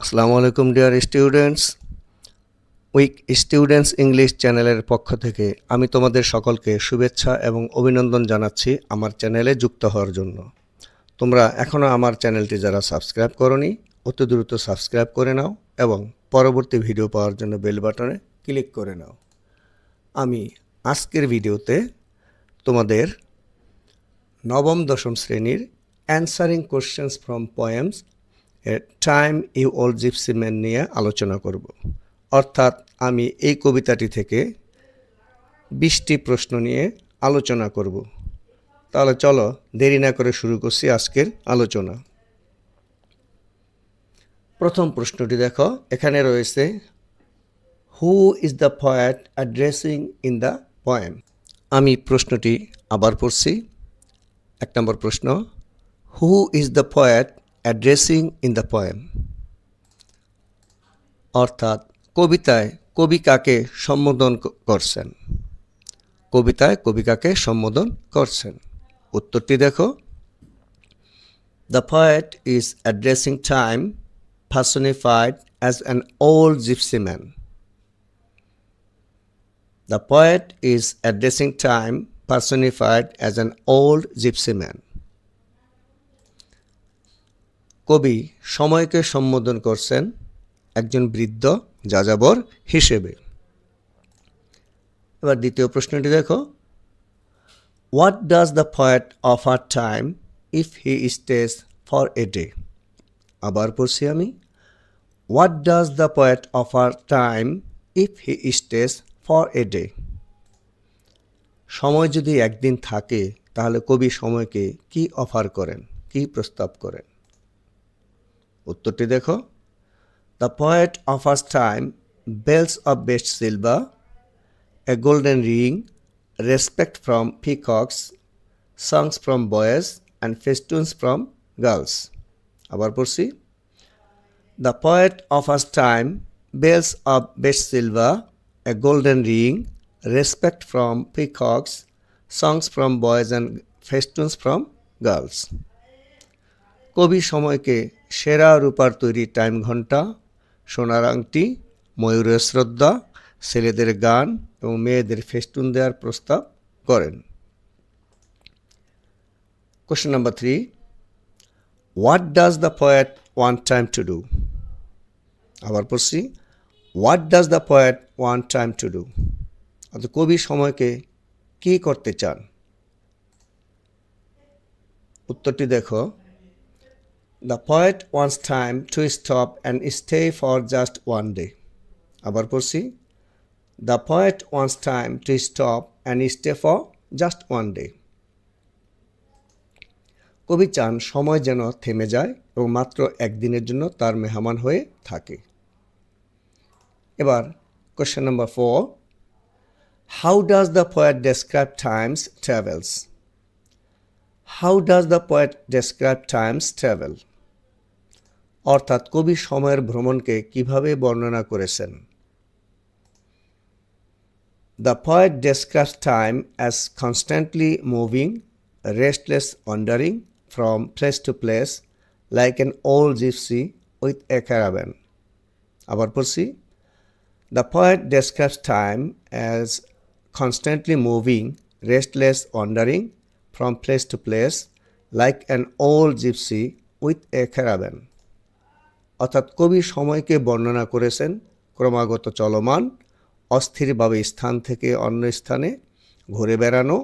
আসসালামু আলাইকুম dear students. Week students English চ্যানেলের পক্ষ থেকে আমি তোমাদের সকলকে শুভেচ্ছা এবং অভিনন্দন জানাচ্ছি আমার চ্যানেলে যুক্ত হওয়ার জন্য। তোমরা এখনও আমার চ্যানেলটি যারা সাবস্ক্রাইব করোনি অতি দ্রুত সাবস্ক্রাইব করে নাও এবং পরবর্তী ভিডিও পাওয়ার জন্য বেল বাটনে ক্লিক করে নাও। আমি আজকের ভিডিওতে তোমাদের নবম দশম শ্রেণীর answering questions from poems time you old gypsy man নিয়ে আলোচনা করব। অর্থাৎ আমি এই কবিতাটি থেকে 20টি প্রশ্ন নিয়ে আলোচনা করব। তাহলে চলো দেরি না করে শুরু করছি আজকের আলোচনা। প্রথম প্রশ্নটি দেখো, এখানে রয়েছে who is the poet addressing in the poem. আমি প্রশ্নটি আবার পড়ছি। 1 নম্বর প্রশ্ন, who is the poet addressing in the poem. অর্থাৎ কবিতায় কবি কাকে সম্বোধন করছেন। কবিতায় কবি কাকে সম্বোধন করছেন। উত্তরটি দেখো, the poet is addressing time personified as an old gypsy man. The poet is addressing time personified as an old gypsy man. কবি সময়কে সম্বোধন করছেন একজন বৃদ্ধ যাযাবর হিসেবে। এবার দ্বিতীয় প্রশ্নটি দেখো, what does the poet offer time if he stays for a day. আবার পড়ছি আমি, what does the poet offer time if he stays for a day. সময় যদি একদিন থাকে তাহলে কবি সময়কে কি অফার করেন, কি প্রস্তাব করেন। উত্তরটি দেখো, the poet offers time bells of best silver, a golden ring, respect from peacocks, songs from boys and festoons from girls. আবার পড়ছি, the poet offers time bells of best silver, a golden ring, respect from peacocks, songs from boys and festoons from girls. কবি সময়কে সেরা রূপার তৈরি time ঘণ্টা, সোনার আংটি, ময়ূরের শ্রদ্ধা, ছেলেদের গান এবং মেয়েদের ফেস্টুন দেওয়ার প্রস্তাব করেন। Question number 3, what does the poet want time to do. আবার পড়ছি, what does the poet want time to do. অর্থাৎ কবি সময়কে কি করতে চান। উত্তরটি দেখো, the poet wants time to stop and stay for just one day. আবার পড়ছি, the poet wants time to stop and stay for just one day. কবি চান সময় যেন থেমে যায় এবং মাত্র একদিনের জন্য তার মেহমান হয়ে থাকে। এবার question number 4, how does the poet describe time's travels. How does the poet describe time's travel. অর্থাৎ কবি সময়ের ভ্রমণকে কিভাবে বর্ণনা করেছেন। The poet describes time as constantly moving, restless wandering from place to place like an old gypsy with a caravan. আবার পড়ছি, the poet describes time as constantly moving, restless wandering from place to place like an old gypsy with a caravan. অর্থাৎ কবি সময়কে বর্ণনা করেছেন ক্রমাগত চলমান, অস্থিরভাবে স্থান থেকে অন্য স্থানে ঘুরে বেড়ানো,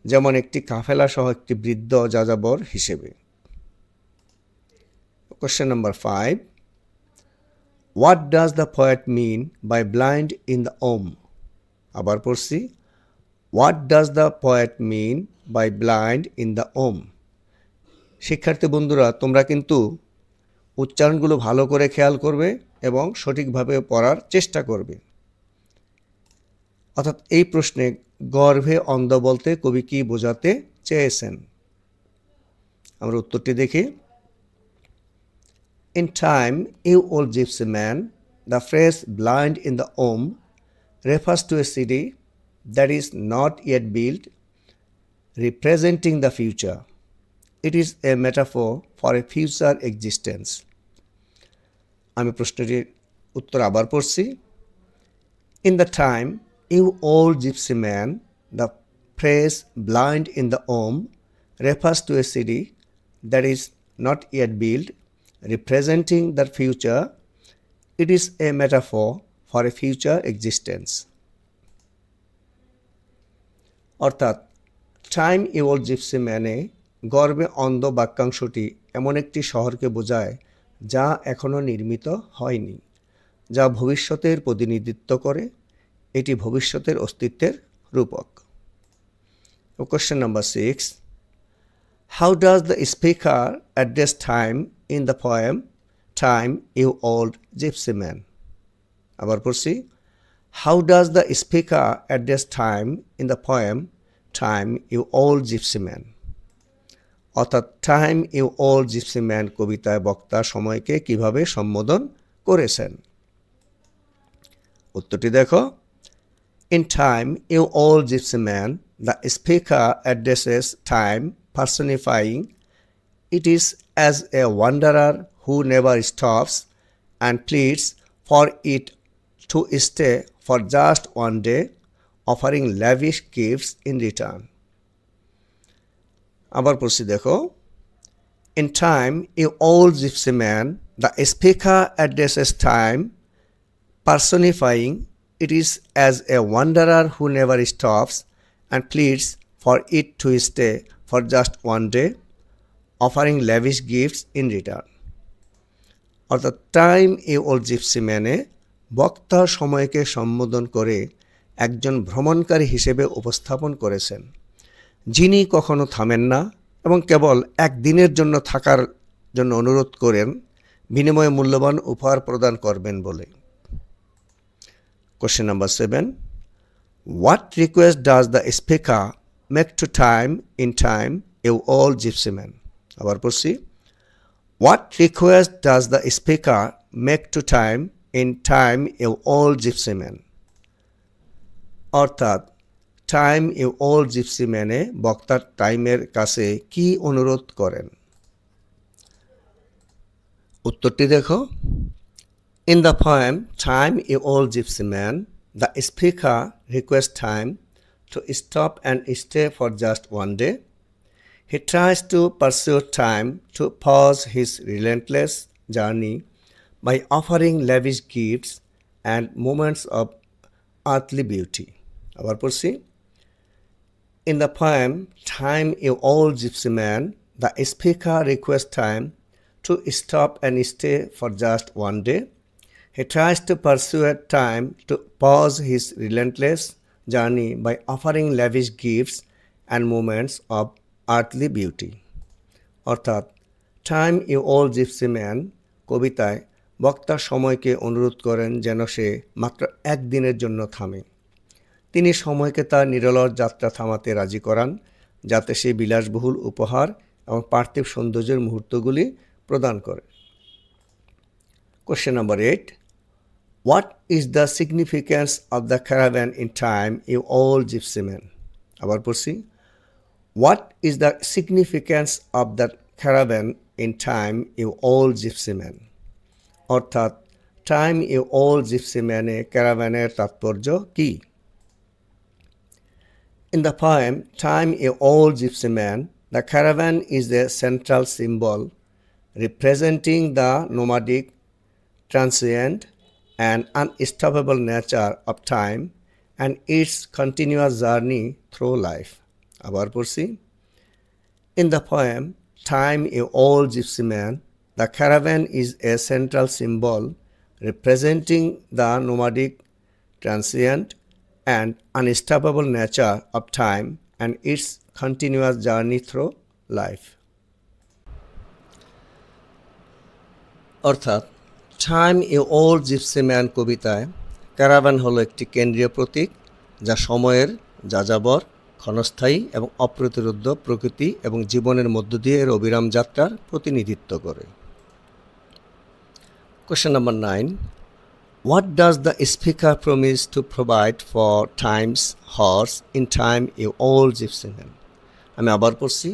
যেমন একটি কাফেলা সহ একটি বৃদ্ধ যাযাবর হিসেবে। Question number 5, what does the poet mean by blind in the womb. আবার পড়ছি, what does the poet mean by blind in the womb. শিক্ষার্থী বন্ধুরা, তোমরা কিন্তু উচ্চারণগুলো ভালো করে খেয়াল করবে এবং সঠিকভাবে পড়ার চেষ্টা করবে। অর্থাৎ এই প্রশ্নে গর্ভে অন্ধ বলতে কবি কি বোঝাতে চেয়েছেন। আমরা উত্তরটি দেখি। In time you old gypsy man, the phrase blind in the womb refers to a city that is not yet built, representing the future. It is a metaphor for a future existence. আমি প্রশ্নটির উত্তর আবার পড়ছি। In the time, you old gypsy man, the phrase blind in the womb refers to a city that is not yet built, representing the future. It is a metaphor for a future existence. অর্থাৎ time a old gypsy ম্যানে গর্বে অন্ধ বাক্যাংশটি এমন একটি শহরকে বোঝায় যা এখনও নির্মিত হয়নি, যা ভবিষ্যতের প্রতিনিধিত্ব করে। এটি ভবিষ্যতের অস্তিত্বের রূপক। Question number 6, how does the speaker address time in the poem time you old gypsy man? আবার পড়ছি, how does the speaker address time in the poem time you old gypsy man? অর্থাৎ time you old gypsy man কবিতায় বক্তা সময়কে কিভাবে সম্বোধন করেছেন? উত্তরটি দেখো। In time, you old gypsy man, the speaker addresses time, personifying it is as a wanderer who never stops and pleads for it to stay for just one day, offering lavish gifts in return. আবার পড়ছি দেখো। In time, you old gypsy man, the speaker addresses time, personifying it is as a wanderer who never stops and pleads for it to stay for just one day, offering lavish gifts in return. অর্থাৎ time a old gypsy ম্যানে বক্তা সময়কে সম্বোধন করে একজন ভ্রমণকারী হিসেবে উপস্থাপন করেছেন, যিনি কখনো থামেন না এবং কেবল একদিনের জন্য থাকার জন্য অনুরোধ করেন, বিনিময়ে মূল্যবান উপহার প্রদান করবেন বলে। Question number 7. What request does the speaker make to time in time, you old gypsy man? আবার পড়ছি। What request does the speaker make to time in time, you old gypsy man? অর্থাৎ টাইম ইউ ওল্ড জিপসি ম্যানে বক্তা টাইমের কাছে কি অনুরোধ করেন? উত্তরটি দেখো। In the poem Time, You Old Gypsy Man, the speaker requests time to stop and stay for just one day. He tries to pursue time to pause his relentless journey by offering lavish gifts and moments of earthly beauty. আবার পড়ছি। In the poem Time, You Old Gypsy Man, the speaker requests time to stop and stay for just one day. He tries to pursue time to pause his relentless journey by offering lavish gifts and moments of earthly beauty. অর্থাৎ time you old gypsy man কবিতায় বক্তা সময়কে অনুরোধ করেন যেন সে মাত্র একদিনের জন্য থামে। তিনি সময়কে তার নিরলস যাত্রা থামাতে রাজি করান, যাতে সে বিলাসবহুল উপহার এবং পার্থিব সৌন্দর্যের মুহূর্তগুলি প্রদান করে। Question number 8. What is the significance of the caravan in time, you old gypsy man? আবার পড়ছি। What is the significance of the caravan in time, you old gypsy man? অর্থাৎ টাইম ইউ ওল্ড জিপসি ম্যানে ক্যারাভ্যানের তাৎপর্য কি? In the poem Time, You Old Gypsy Man, the caravan is a central symbol representing the nomadic, transient, and unstoppable nature of time and its continuous journey through life. আবার পড়ছি। In the poem Time, You Old Gypsy Man, the caravan is a central symbol representing the nomadic, transient, and unstoppable nature of time and its continuous journey through life. অর্থাৎ time you old gypsy man কবিতায় caravan হলো একটি কেন্দ্রীয় প্রতীক, যা সময়ের যাযাবর, ক্ষণস্থায়ী এবং অপ্রতিরোধ্য প্রকৃতি এবং জীবনের মধ্য দিয়ে এর অবিরাম যাত্রার প্রতিনিধিত্ব করে। Question number 9. What does the speaker promise to provide for time's horse in time, you old gypsy man? আমি আবার পড়ছি।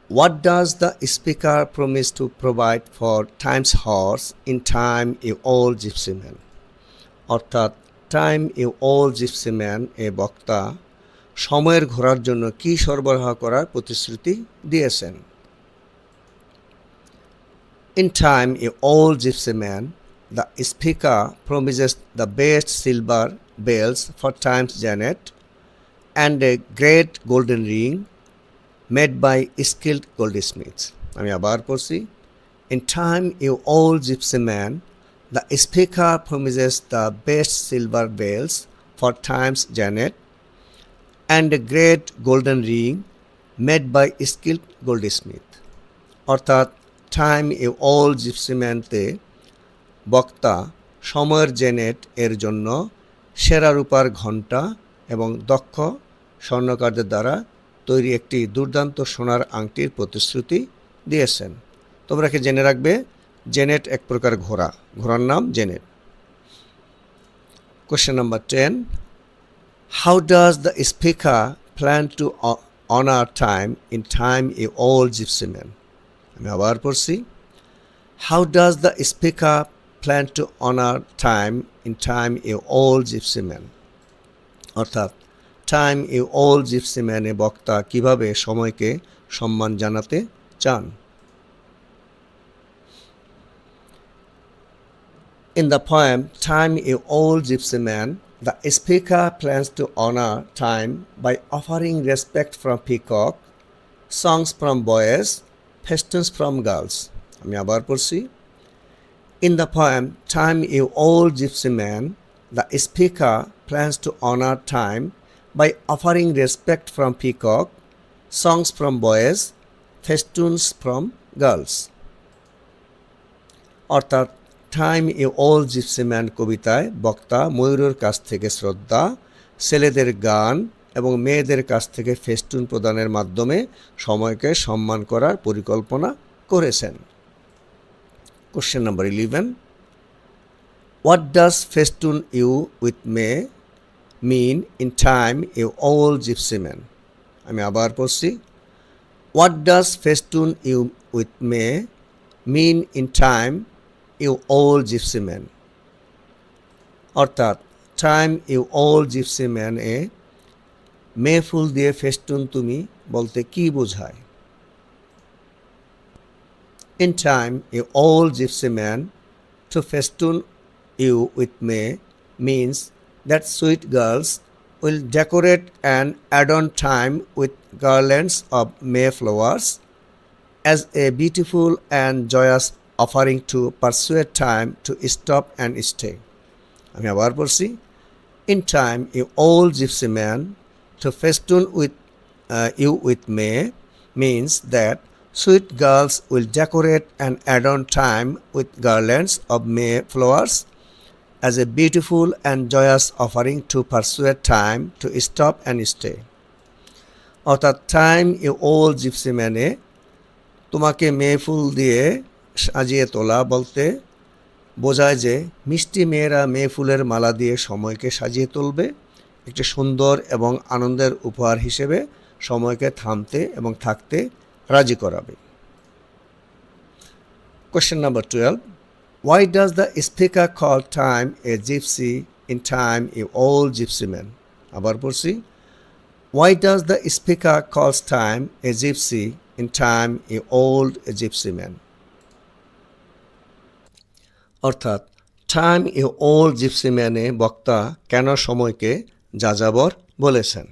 What does the speaker promise to provide for time's horse in time a old gypsy man? অর্থাৎ time a old gypsy man এ বক্তা সময়ের ঘোড়ার জন্য কি সরবরাহ করার প্রতিশ্রুতি দিয়েছেন? In time a old gypsy man, the speaker promises the best silver bells for time's Janet and a great golden ring made by skilled goldsmiths. আমি আবার পড়ছি। In time a old gypsy man, the speaker promises the best silver bells for time's Janet and a great golden ring made by skilled goldsmith. অর্থাৎ time a old gypsy ম্যানতে বক্তা সময়ের জেনেট এর জন্য সেরা রূপার ঘণ্টা এবং দক্ষ স্বর্ণকারদের দ্বারা তৈরি একটি দুর্দান্ত সোনার আংটির প্রতিশ্রুতি দিয়েছেন। তোমরা কি জেনে রাখবে, জেনেট এক প্রকার ঘোড়া, ঘোড়ার নাম Janet. Question number 10, how does the speaker plan to honour time in time a old gypsy man? আমি আবার পড়ছি। How does the speaker plan to honour time in time a old gypsy man? অর্থাৎ time a old gypsy ম্যানে বক্তা কিভাবে সময়কে সম্মান জানাতে চান? In the poem Time a Old Gypsy Man, the speaker plans to honor time by offering respect from peacock, songs from boys, festoons from girls. আমি আবার পড়ছি। In the poem Time a Old Gypsy Man, the speaker plans to honor time by offering respect from peacock, songs from boys, festoons from girls. অর্থাৎ time a old gypsy man কবিতায় বক্তা ময়ূরের কাছ থেকে শ্রদ্ধা, ছেলেদের গান এবং মেয়েদের কাছ থেকে ফেস্টুন প্রদানের মাধ্যমে সময়কে সম্মান করার পরিকল্পনা করেছেন। Question number 11, what does festoon you with May mean in time a old gypsy man? আমি আবার পড়ছি। What does festoon you with May mean in time you old gypsy man? অর্থাৎ time you old gypsy man এ May ফুল দিয়ে festoon তুমি বলতে কি বোঝায়? In time a old gypsy man, to festoon you with May means that sweet girls will decorate and adorn time with garlands of mayflowers as a beautiful and joyous offering to persuade time to stop and stay. আমি আবার পড়ছি। In time a old gypsy man, to festoon you with May means that sweet girls will decorate and adorn time with garlands of May flowers as a beautiful and joyous offering to persuade time to stop and stay. অর্থাৎ time a old gypsy ম্যানে তোমাকে মে ফুল দিয়ে সাজিয়ে তোলা বলতে বোঝায় যে মিষ্টি মেয়েরা মে ফুলের মালা দিয়ে সময়কে সাজিয়ে তুলবে, একটি সুন্দর এবং আনন্দের উপহার হিসেবে সময়কে থামতে এবং থাকতে রাজি করাবে। Question number 12, why does the speaker call time a gypsy in time a old gypsy man? আবার পড়ছি। why does the speaker calls time a gypsy in time a old gypsy man? অর্থাৎ টাইম এ ওল্ড জিপসি ম্যানে বক্তা কেন সময়কে যাযাবর বলেছেন?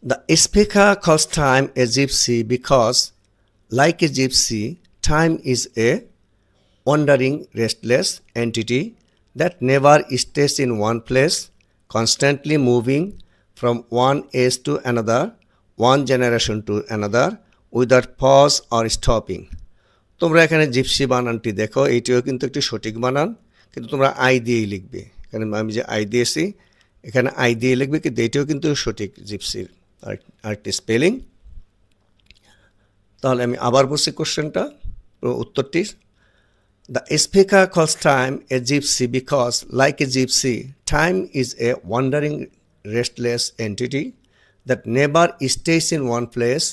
The speaker calls time a gypsy because, like a gypsy, time is a wandering, restless entity that never stays in one place, constantly moving from one age to another, one generation to another, without pause or stopping. তোমরা এখানে gypsy বানানটি দেখো, এইটিও কিন্তু একটি সঠিক বানান, কিন্তু তোমরা I দিয়েই লিখবে। এখানে আমি যে আই দিয়েছি এখানে আই দিয়ে লিখবে, কিন্তু এইটিও কিন্তু সঠিক জিপসির আরেকটি স্পেলিং। তাহলে আমি আবার বলছি কোশ্চেনটা, উত্তরটি। The speaker calls time a gypsy because, like a gypsy, time is a wandering restless entity that never stays in one place,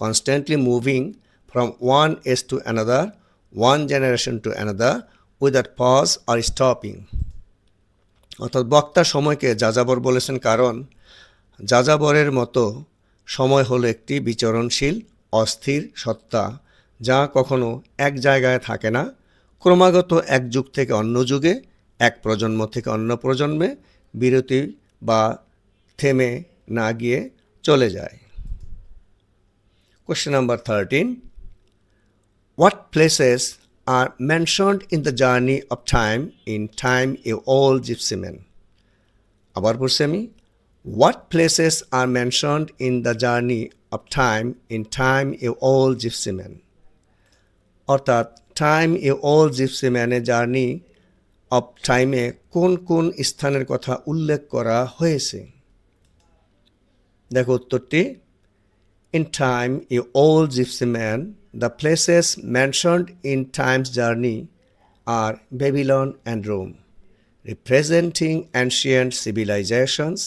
constantly moving from one age to another, one generation to another, without pause or stopping. অর্থাৎ বক্তা সময়কে যাযাবর বলেছেন কারণ যাযাবরের মতো সময় হলো একটি বিচরণশীল অস্থির সত্তা যা কখনো এক জায়গায় থাকে না, ক্রমাগত এক যুগ থেকে অন্য যুগে, এক প্রজন্ম থেকে অন্য প্রজন্মে বিরতি বা থেমে না গিয়ে চলে যায়। Question number 13. What places are mentioned in the journey of time in Time a Old Gypsy Man? আবার পড়ছি আমি। What places are mentioned in the journey of time in Time a Old Gypsy Man? অর্থাৎ time a old gypsy ম্যানের journey of টাইমে কোন কোন স্থানের কথা উল্লেখ করা হয়েছে? দেখো উত্তরটি। In Time a Old Gypsy Man, the places mentioned in Time's journey are Babylon and Rome, representing ancient civilizations,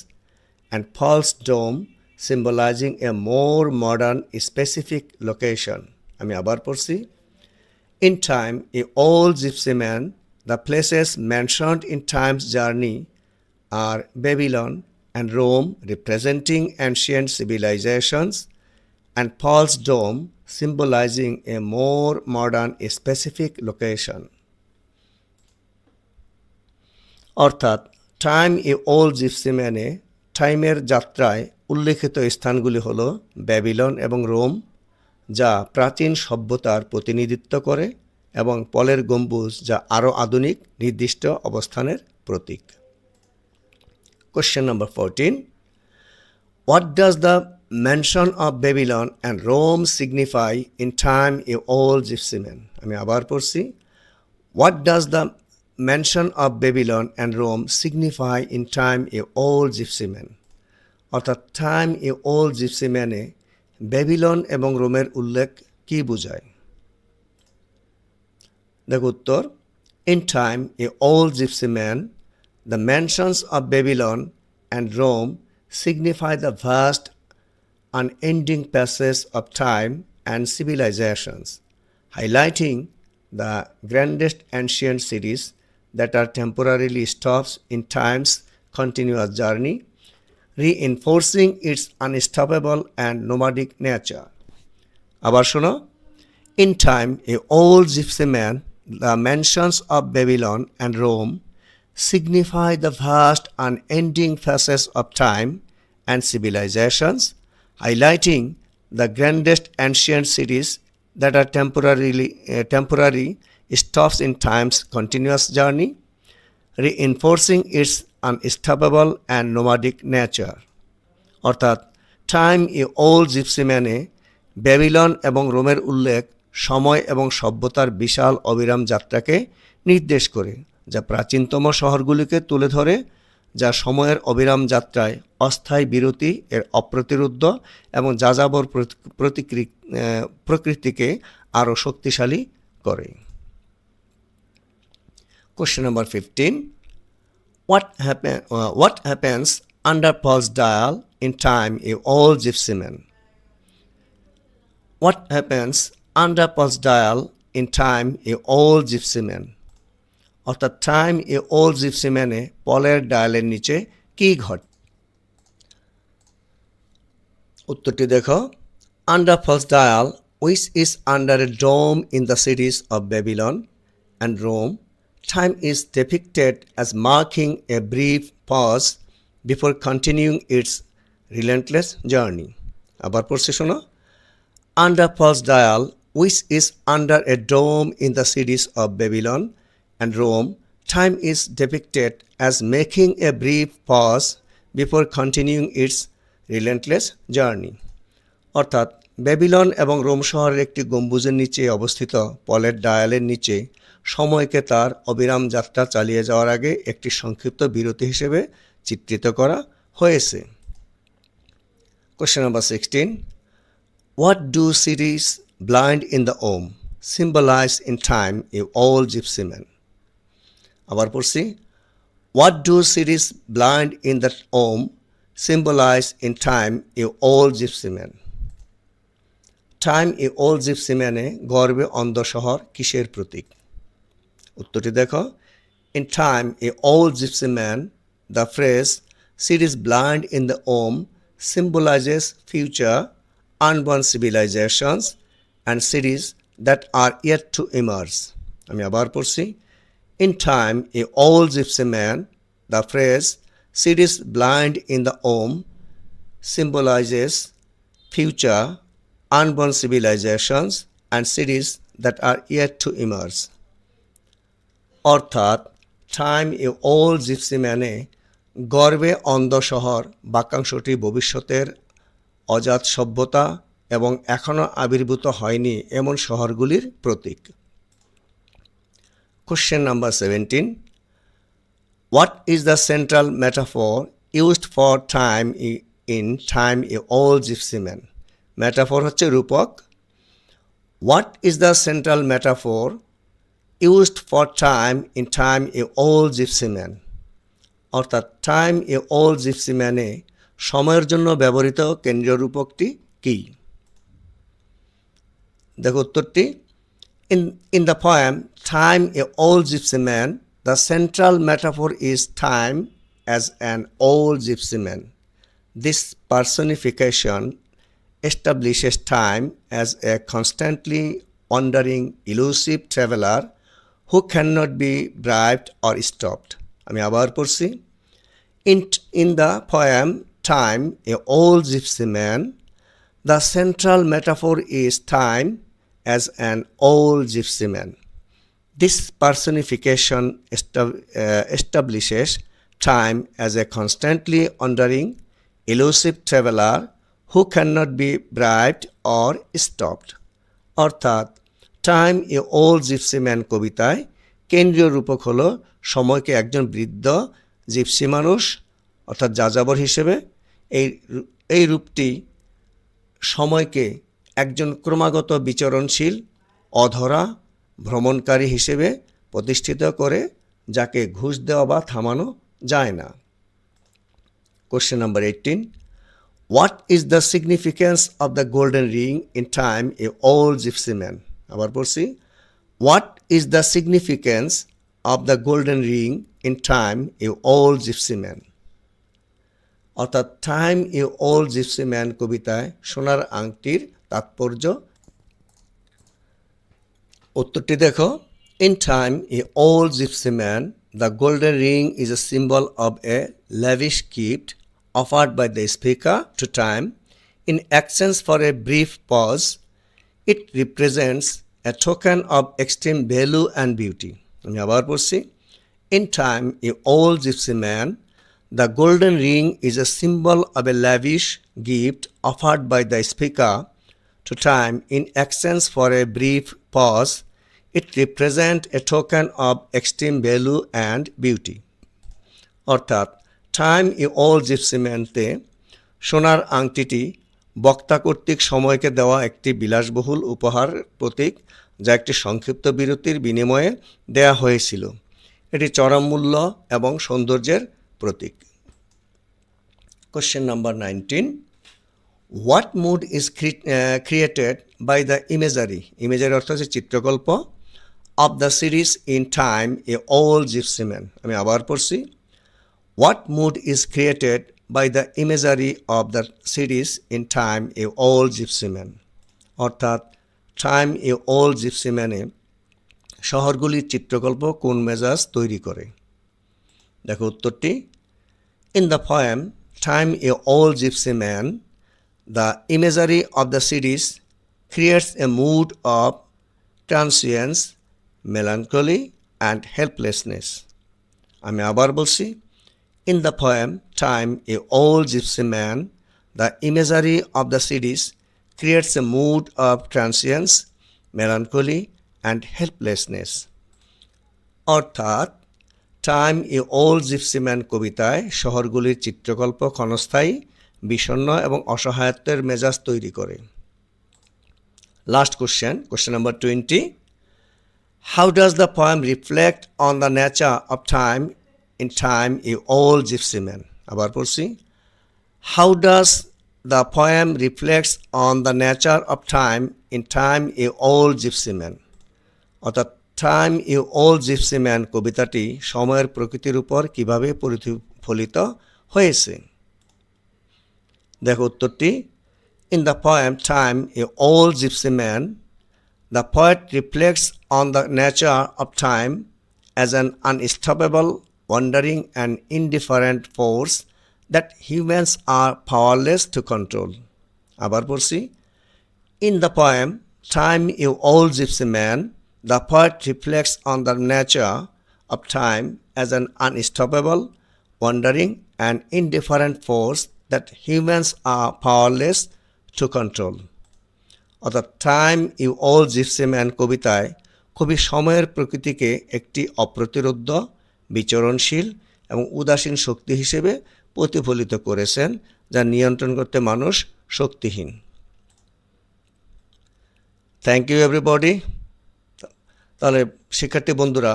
and Paul's Dome, symbolizing a more modern specific location. আমি আবার পড়ছি। In Time a Old Gypsy Man, the places mentioned in Time's journey are Babylon and Rome, representing ancient civilizations, and Paul's Dome, symbolizing a more modern specific location. অর্থাৎ time a old gypsy ম্যানে টাইমের যাত্রায় উল্লেখিত স্থানগুলি হল Babylon এবং Rome, যা প্রাচীন সভ্যতার প্রতিনিধিত্ব করে, এবং পলের গম্বুজ যা আরও আধুনিক নির্দিষ্ট অবস্থানের প্রতীক। Question number 14. What does the mention of Babylon and Rome signify in Time a Old Gypsy Man? আমি আবার পড়ছি। What does the mention of Babylon and Rome signify in Time a Old Gypsy Man? অর্থাৎ Time a Old Gypsy Man-এ Babylon এবং রোমের উল্লেখ কি বোঝায়? দেখো উত্তর। In Time a Old Gypsy Man, the mentions of Babylon and Rome signify the vast unending passage of time and civilizations, highlighting the grandest ancient cities that are temporarily stops in time's continuous journey, reinforcing its unstoppable and nomadic nature. আবার শোনো। In Time a Old Gypsy Man, the mentions of Babylon and Rome signify the vast unending phases of time and civilizations, highlighting the grandest ancient cities that are temporary stops in time's continuous journey, reinforcing its unstoppable and nomadic nature. অর্থাৎ time a old gypsy ম্যানে Babylon এবং রোমের উল্লেখ সময় এবং সভ্যতার বিশাল অবিরাম যাত্রাকে নির্দেশ করে, যা প্রাচীনতম শহরগুলিকে তুলে ধরে, যা সময়ের অবিরাম যাত্রায় অস্থায়ী বিরতি এর অপ্রতিরোধ্য এবং যাযাবর প্রকৃতিকে আরও শক্তিশালী করে। Question number 15. What happens under Paul's dial in Time a Old Gypsy Man? What happens under Paul's dial in Time a Old Gypsy Man? অর্থাৎ টাইম এ ওল্ড জিপসি ম্যানে পলের ডায়ালের নিচে কি ঘটে? উত্তরটি দেখো। Under Paul's dial, which is under a dome in the cities of Babylon and Rome, time is depicted as marking a brief pause before continuing its relentless journey. আবার পড়ছি শোনো। Under Paul's dial, which is under a dome in the cities of Babylon and Rome, time is depicted as making a brief pause before continuing its relentless journey. অর্থাৎ Babylon এবং Rome শহরের একটি গম্বুজের নিচে অবস্থিত পলের ডায়ালের নিচে সময়কে তার অবিরাম যাত্রা চালিয়ে যাওয়ার আগে একটি সংক্ষিপ্ত বিরতি হিসেবে চিত্রিত করা হয়েছে। Question number 16. What do cities blind in the Om symbolize in Time a Old Gypsy Man? আবার পড়ছি। What do cities blind in the Om symbolize in time a old gypsy man? Time a old gypsy man-এ গর্বে অন্ধ শহর কিসের প্রতীক? উত্তরটি দেখো। In time a old gypsy man, the phrase cities blind in the womb symbolizes future unborn civilizations and cities that are yet to emerge. আমি আবার পড়ছি। In time a old gypsy man, the phrase cities blind in the womb symbolizes future unborn civilizations and cities that are yet to emerge. অর্থাৎ time a old gypsy ম্যানে গর্বে অন্ধ শহর বাক্যাংশটি ভবিষ্যতের অজাত সভ্যতা এবং এখনও আবির্ভূত হয়নি এমন শহরগুলির প্রতীক। Question number 17, what is the central metaphor used for time in time a old gypsy man? Metaphor হচ্ছে রূপক। What is the central metaphor used for time in time a old gypsy man? অর্থাৎ time a old gypsy ম্যানে সময়ের জন্য ব্যবহৃত কেন্দ্রীয় রূপকটি কি? দেখো উত্তরটি। In the poem Time a Old Gypsy Man, the central metaphor is time as an old gypsy man. This personification establishes time as a constantly wandering, elusive traveler who cannot be bribed or stopped. আমি আবার পড়ছি। In the poem Time a Old Gypsy Man, the central metaphor is time as an old gypsy man. This personification establishes time as a constantly wandering, elusive traveler who cannot be bribed or stopped. অর্থাৎ time a old gypsy man কবিতায় কেন্দ্রীয় রূপক হলো সময়কে একজন বৃদ্ধ gypsy মানুষ অর্থাৎ যাযাবর হিসেবে এই রূপটি সময়কে একজন ক্রমাগত বিচরণশীল অধরা ভ্রমণকারী হিসেবে প্রতিষ্ঠিত করে, যাকে ঘুষ দেওয়া বা থামানো যায় না। Question number 18, what is the significance of the golden ring in time a old gypsy man? আবার পড়ছি। What is the significance of the golden ring in time a old gypsy man? অর্থাৎ time a old gypsy man কবিতায় সোনার আংটির তাৎপর্য। উত্তরটি দেখো। In time a old gypsy man, the golden ring is a symbol of a lavish gift offered by the speaker to time. In exchange for a brief pause, it represents a token of extreme value and beauty. আমি আবার পড়ছি। In time a old gypsy man, the golden ring is a symbol of a lavish gift offered by the speaker to time. In exchange for a brief pause, it represents a token of extreme value and beauty. অর্থাৎ time a old gypsy ম্যানতে সোনার আংটিটি বক্তা কর্তৃক সময়কে দেওয়া একটি বিলাসবহুল উপহার প্রতীক, যা একটি সংক্ষিপ্ত বিরতির বিনিময়ে দেয়া হয়েছিল। এটি চরম মূল্য এবং সৌন্দর্যের প্রতীক। Question number 19, what mood is created by the imagery? Imagery অর্থ হচ্ছে চিত্রকল্প। Of the series in time a old gypsy man. আমি আবার পড়ছি। What mood is created by the imagery of the series in Time a Old Gypsy Man? অর্থাৎ time a old gypsy ম্যানে শহরগুলির চিত্রকল্প কোন মেজাজ তৈরি করে? দেখো উত্তরটি। In the poem Time a Old Gypsy Man, the imagery of the series creates a mood of transience, melancholy and helplessness. আমি আবার বলছি। In the poem Time a Old Gypsy Man, the imagery of the series creates a mood of transience, melancholy and helplessness. অর্থাৎ time a old gypsy man কবিতায় শহরগুলির চিত্রকল্প ক্ষণস্থায়ী, বিষণ্ণ এবং অসহায়ত্বের মেজাজ তৈরি করে। Last question, question number 20, how does the poem reflect on the nature of time in Time a Old Gypsy Man? আবার পড়ছি। How does the poem reflects on the nature of time in Time a Old Gypsy Man? অর্থাৎ time a old gypsy man কবিতাটি সময়ের প্রকৃতির উপর কিভাবে প্রতিফলিত হয়েছে। দেখো উত্তরটি, in the poem time a old gypsy man the poet reflects on the nature of time as an unstoppable wandering and indifferent force that humans are powerless to control. আবার পড়ছি, in the poem time a old gypsy man the poet reflects on the nature of time as an unstoppable, wandering, and indifferent force that humans are powerless to control. অর্থাৎ time you old gypsy man কবিতায় কবি সময়ের প্রকৃতিকে একটি অপ্রতিরোধ্য, বিচরণশীল এবং উদাসীন শক্তি হিসেবে প্রতিফলিত করেছেন, যা নিয়ন্ত্রণ করতে মানুষ শক্তিহীন। Thank you everybody. তাহলে শিক্ষার্থী বন্ধুরা,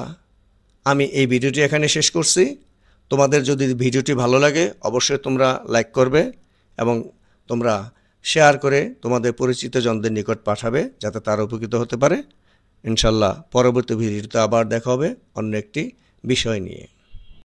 আমি এই ভিডিওটি এখানে শেষ করছি। তোমাদের যদি ভিডিওটি ভালো লাগে অবশ্যই তোমরা লাইক করবে এবং তোমরা শেয়ার করে তোমাদের পরিচিত জনদের নিকট পাঠাবে, যাতে তারা উপকৃত হতে পারে। ইনশাল্লাহ পরবর্তী ভিডিওতে আবার দেখা হবে অন্য একটি বিষয় নিয়ে।